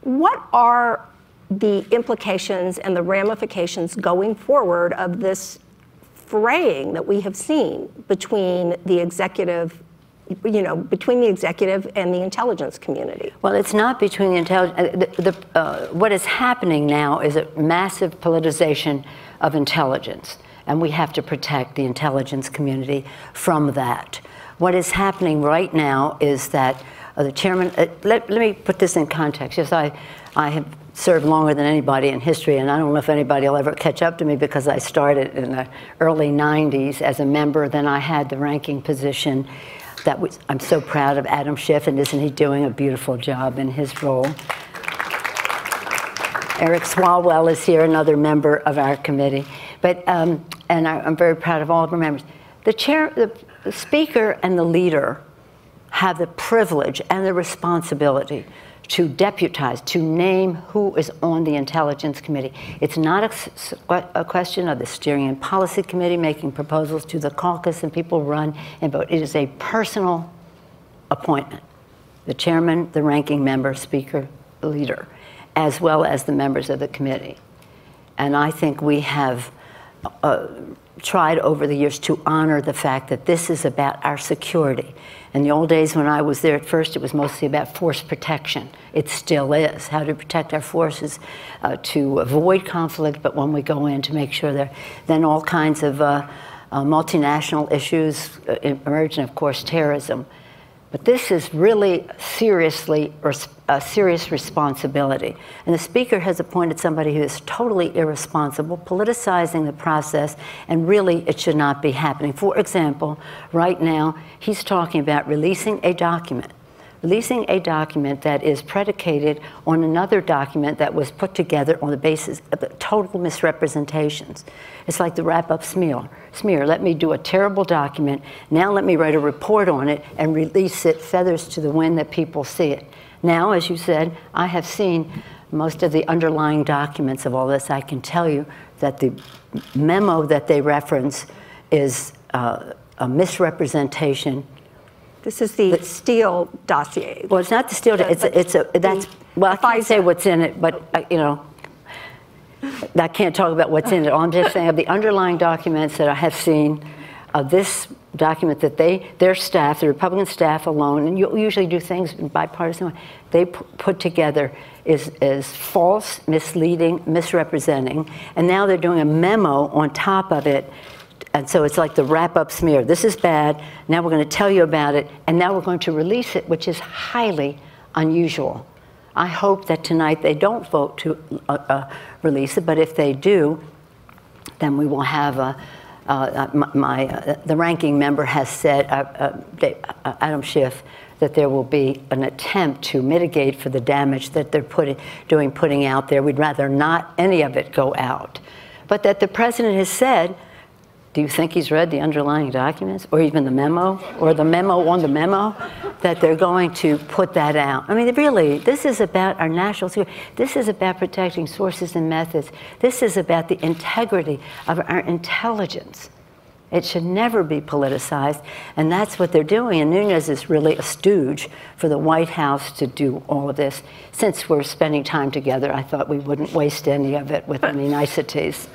What are the implications and the ramifications going forward of this fraying that we have seen between the executive, between the executive and the intelligence community? Well, it's not between the intelligence. What is happening now is a massive politicization of intelligence, and we have to protect the intelligence community from that. What is happening right now is that the chairman, let me put this in context. Yes, I have served longer than anybody in history, and I don't know if anybody will ever catch up to me because I started in the early 90s as a member. Then I had the ranking position. I'm so proud of Adam Schiff, and isn't he doing a beautiful job in his role? Eric Swalwell is here, another member of our committee. But, and I'm very proud of all of our members. The speaker and the leader have the privilege and the responsibility to deputize, to name who is on the Intelligence Committee. It's not a question of the Steering and Policy Committee making proposals to the caucus and people run and vote. It is a personal appointment. The chairman, the ranking member, speaker, the leader, as well as the members of the committee. And I think we have tried over the years to honor the fact that this is about our security. In the old days when I was there at first, it was mostly about force protection. It still is, how to protect our forces to avoid conflict, but when we go in to make sure that then all kinds of multinational issues emerge, and of course terrorism. But this is really seriously a serious responsibility. And the speaker has appointed somebody who is totally irresponsible, politicizing the process, and really it should not be happening. For example, right now, he's talking about releasing a document that is predicated on another document that was put together on the basis of total misrepresentations. It's like the wrap-up smear. Let me do a terrible document, now let me write a report on it and release it, feathers to the wind that people see it. Now, as you said, I have seen most of the underlying documents of all this. I can tell you that the memo that they reference is a misrepresentation. This is the Steele dossier. Well, it's not the Steele. Well, I can't say what's in it, but I can't talk about what's in it. I'm just saying of the underlying documents that I have seen, this document that their staff, the Republican staff alone, and you usually do things in bipartisan way, they put together is false, misleading, misrepresenting, and now they're doing a memo on top of it. And so it's like the wrap-up smear. This is bad. Now we're going to tell you about it, and now we're going to release it, which is highly unusual. I hope that tonight they don't vote to release it, but if they do, then we will have the ranking member has said, Adam Schiff, that there will be an attempt to mitigate for the damage that they're putting out there. We'd rather not any of it go out. But that the president has said, do you think he's read the underlying documents, or even the memo, or the memo on the memo, that they're going to put that out? I mean, really, this is about our national security. This is about protecting sources and methods. This is about the integrity of our intelligence. It should never be politicized, and that's what they're doing. And Nunes is really a stooge for the White House to do all of this. Since we're spending time together, I thought we wouldn't waste any of it with any niceties.